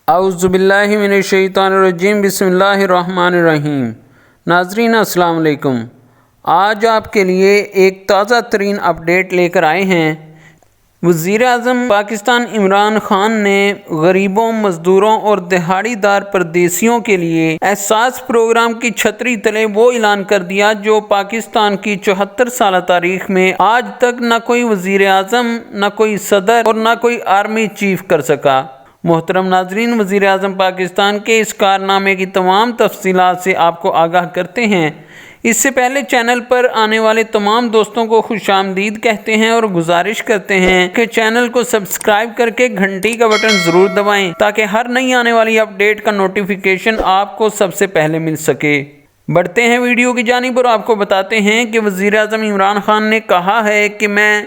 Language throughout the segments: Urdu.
اعوذ باللہ من الشیطان الرجیم، بسم اللہ الرحمن الرحیم۔ ناظرین السلام علیکم۔ آج آپ کے لیے ایک تازہ ترین اپڈیٹ لے کر آئے ہیں۔ وزیر اعظم پاکستان عمران خان نے غریبوں، مزدوروں اور دہاڑی دار پردیسیوں کے لیے احساس پروگرام کی چھتری تلے وہ اعلان کر دیا جو پاکستان کی 74 سالہ تاریخ میں آج تک نہ کوئی وزیر اعظم، نہ کوئی صدر اور نہ کوئی آرمی چیف کر سکا۔ محترم ناظرین، وزیر اعظم پاکستان کے اس کارنامے کی تمام تفصیلات سے آپ کو آگاہ کرتے ہیں۔ اس سے پہلے چینل پر آنے والے تمام دوستوں کو خوش آمدید کہتے ہیں اور گزارش کرتے ہیں کہ چینل کو سبسکرائب کر کے گھنٹی کا بٹن ضرور دبائیں تاکہ ہر نئی آنے والی اپڈیٹ کا نوٹیفیکیشن آپ کو سب سے پہلے مل سکے۔ بڑھتے ہیں ویڈیو کی جانب اور آپ کو بتاتے ہیں کہ وزیر اعظم عمران خان نے کہا ہے کہ میں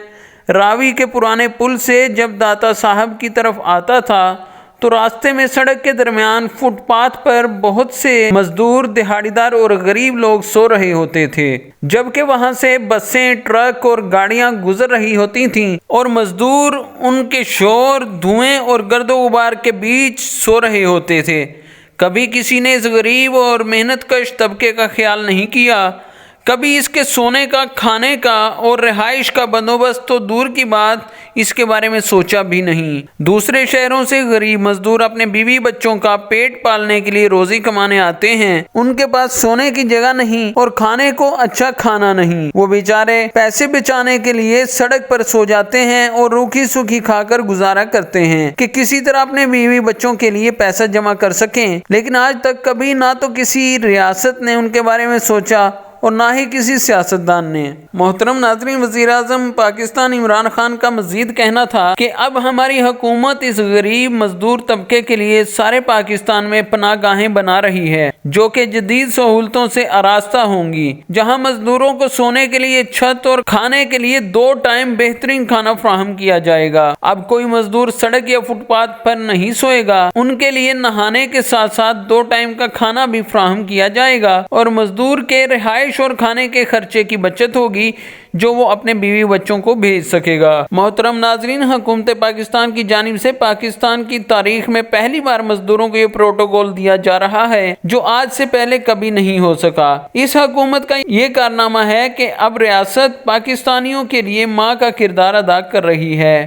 راوی کے پرانے پل سے جب داتا صاحب کی طرف آتا تھا تو راستے میں سڑک کے درمیان فٹ پاتھ پر بہت سے مزدور، دہاڑی دار اور غریب لوگ سو رہے ہوتے تھے، جبکہ وہاں سے بسیں، ٹرک اور گاڑیاں گزر رہی ہوتی تھیں اور مزدور ان کے شور، دھوئیں اور گرد و غبار کے بیچ سو رہے ہوتے تھے۔ کبھی کسی نے اس غریب اور محنت کش طبقے کا خیال نہیں کیا، کبھی اس کے سونے کا، کھانے کا اور رہائش کا بندوبست تو دور کی بات، اس کے بارے میں سوچا بھی نہیں۔ دوسرے شہروں سے غریب مزدور اپنے بیوی بچوں کا پیٹ پالنے کے لیے روزی کمانے آتے ہیں، ان کے پاس سونے کی جگہ نہیں اور کھانے کو اچھا کھانا نہیں، وہ بیچارے پیسے بچانے کے لیے سڑک پر سو جاتے ہیں اور روکھی سوکھی کھا کر گزارا کرتے ہیں کہ کسی طرح اپنے بیوی بچوں کے لیے پیسہ جمع کر سکیں، لیکن آج تک کبھی نہ تو کسی ریاست نے ان کے بارے میں سوچا اور نہ ہی کسی سیاستدان نے۔ محترم ناظرین، وزیر اعظم پاکستان عمران خان کا مزید کہنا تھا کہ اب ہماری حکومت اس غریب مزدور طبقے کے لیے سارے پاکستان میں پناہ گاہیں بنا رہی ہے جو کہ جدید سہولتوں سے آراستہ ہوں گی، جہاں مزدوروں کو سونے کے لیے چھت اور کھانے کے لیے 2 ٹائم بہترین کھانا فراہم کیا جائے گا۔ اب کوئی مزدور سڑک یا فٹ پاتھ پر نہیں سوئے گا، ان کے لیے نہانے کے ساتھ ساتھ 2 ٹائم کا کھانا بھی فراہم کیا جائے گا اور مزدور کے رہائش اور کھانے کے خرچے کی بچت ہوگی جو وہ اپنے بیوی بچوں کو بھیج سکے گا۔ محترم ناظرین، حکومت پاکستان کی جانب سے پاکستان کی تاریخ میں پہلی بار مزدوروں کو یہ پروٹوکول دیا جا رہا ہے جو آج سے پہلے کبھی نہیں ہو سکا۔ اس حکومت کا یہ کارنامہ ہے کہ اب ریاست پاکستانیوں کے لیے ماں کا کردار ادا کر رہی ہے۔